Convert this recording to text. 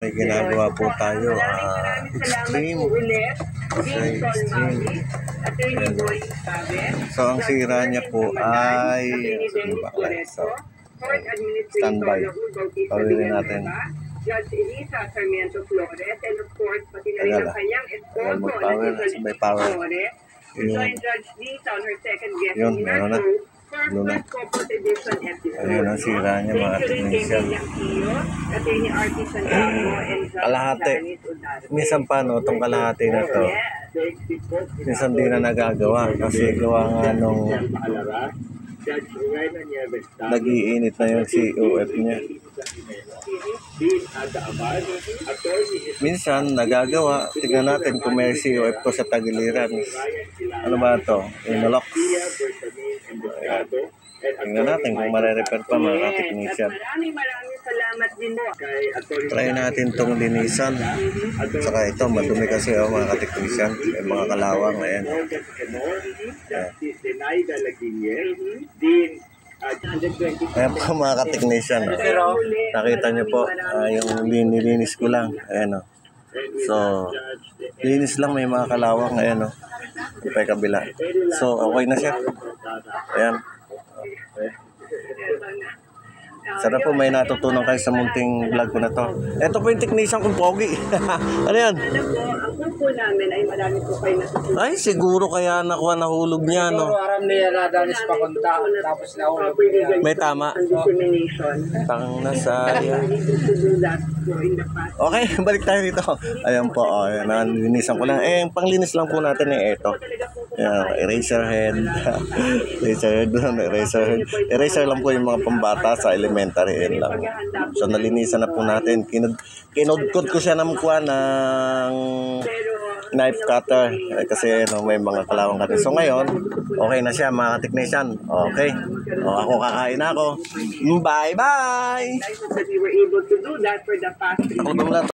May ginagawa po tayo, extreme. Okay, extreme. So, ang sira niya po ay so, standby. Pawili natin. Judge Elisa Sarmiento Flores, and of course, pati na rin ang kanyang esposo may power. Join Judge Lisa on her second guest Yun, in her meron na. first co-host edition episode. Ayun ang sira niya, mga technician. Kalahati. Minsan pa, no, itong kalahati na to, minsan di na nagagawa kasi gawa nga nung nag-iinit na yung COF niya. Minsan nagagawa, tingnan natin kung may COF to sa tagiliran. Ano ba ito? Inolox. Tingnan natin kung mare-repair pa, mga technician. Maraming salamat din mo. Try natin itong linisan. Saka ito, madumi kasi mga technician. May mga kalawang. Ayan. Ayan po mga technician. Nakita nyo po, yung nilinis ko lang. Ayan o. So, linis lang, may mga kalawang. Ayan o. Ipay kabila. So, okay na siya. Ayan. Sana po may natutunan kayo sa munting vlog ko na to. Ito po yung technician kong pogi. Ano yan? Alam mo, ang kuko namin ay marami po kayo natutunan. Ay, siguro kaya nakuha nahulog niya, no? Aram niya na danis pa konta, tapos nahulog niya. May tama. Tang nasa yan. Okay, balik tayo dito. Ayan po, ayan, linisan ko lang. Eh, panglinis lang po natin ito. Ayan, eraser head. Eraser head doon, eraser head. Eraser lang po yung mga pambata sa elementary end lang. So, nalinisan na po natin. Kinudkod ko siya ng kuha ng knife cutter. Kasi may mga kalawang cutter. So, ngayon, okay na siya mga technician. Okay. O, ako kakain na ako. Bye-bye! That we were able to do that for the past 3 years.